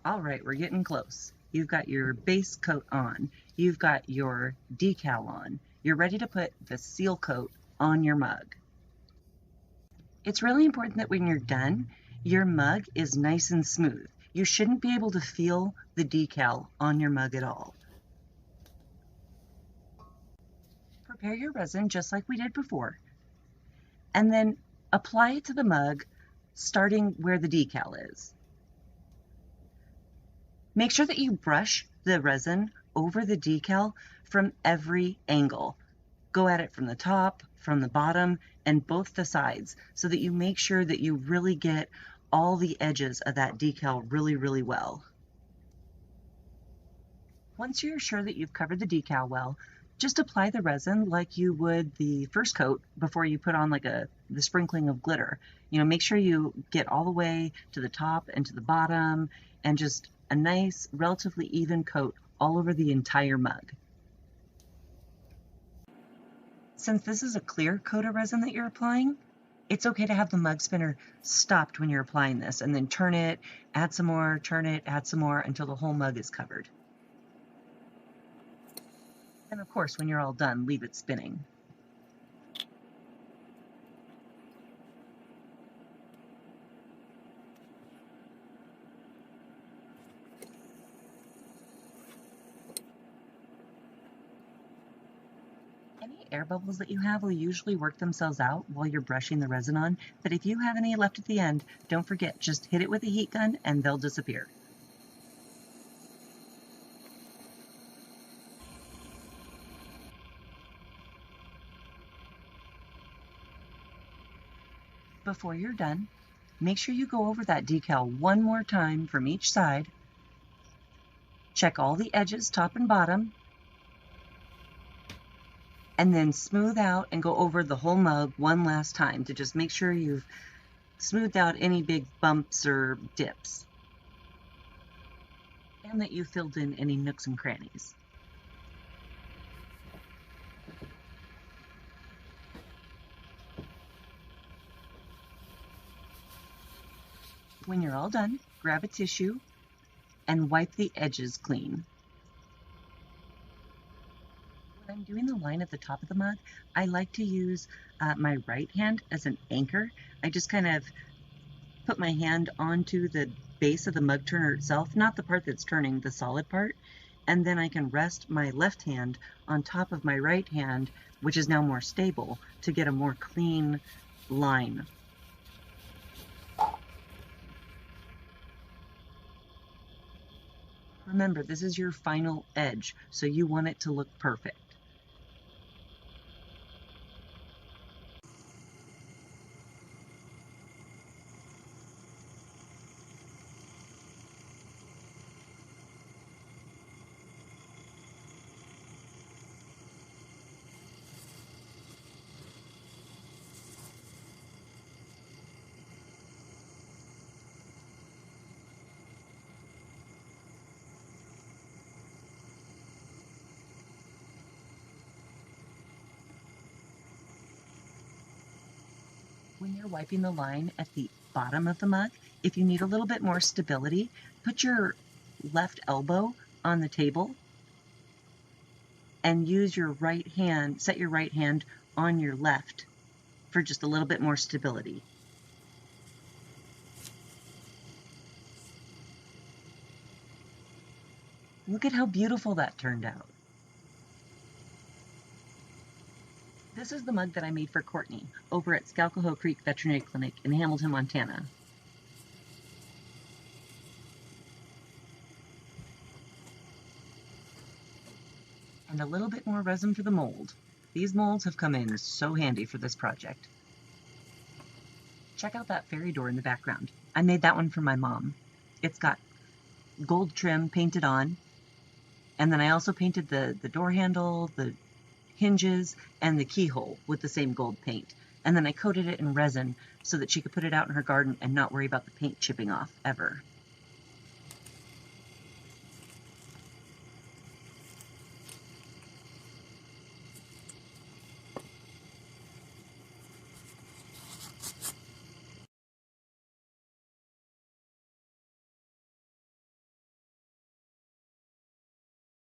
All right, we're getting close. You've got your base coat on. You've got your decal on. You're ready to put the seal coat on your mug. It's really important that when you're done, your mug is nice and smooth. You shouldn't be able to feel the decal on your mug at all. Prepare your resin just like we did before, and then apply it to the mug starting where the decal is. Make sure that you brush the resin over the decal from every angle. Go at it from the top, from the bottom, and both the sides so that you make sure that you really get all the edges of that decal really well. Once you're sure that you've covered the decal well, just apply the resin like you would the first coat before you put on like the sprinkling of glitter. Make sure you get all the way to the top and to the bottom, and just a nice, relatively even coat all over the entire mug. Since this is a clear coat of resin that you're applying, it's okay to have the mug spinner stopped when you're applying this, and then turn it, add some more, turn it, add some more until the whole mug is covered. And of course, when you're all done, leave it spinning. Any air bubbles that you have will usually work themselves out while you're brushing the resin on, but if you have any left at the end, don't forget, just hit it with a heat gun and they'll disappear. Before you're done, make sure you go over that decal one more time from each side. Check all the edges, top and bottom, and then smooth out and go over the whole mug one last time to just make sure you've smoothed out any big bumps or dips, and that you filled in any nooks and crannies. When you're all done, grab a tissue and wipe the edges clean. When I'm doing the line at the top of the mug, I like to use my right hand as an anchor. I just kind of put my hand onto the base of the mug turner itself, not the part that's turning, the solid part, and then I can rest my left hand on top of my right hand, which is now more stable, to get a more clean line. Remember, this is your final edge, so you want it to look perfect. When you're wiping the line at the bottom of the mug, if you need a little bit more stability, put your left elbow on the table and use your right hand, set your right hand on your left for just a little bit more stability. Look at how beautiful that turned out. This is the mug that I made for Courtney over at Scalcohoe Creek Veterinary Clinic in Hamilton, Montana. And a little bit more resin for the mold. These molds have come in so handy for this project. Check out that fairy door in the background. I made that one for my mom. It's got gold trim painted on, and then I also painted the door handle, the hinges, and the keyhole with the same gold paint. And then I coated it in resin so that she could put it out in her garden and not worry about the paint chipping off ever.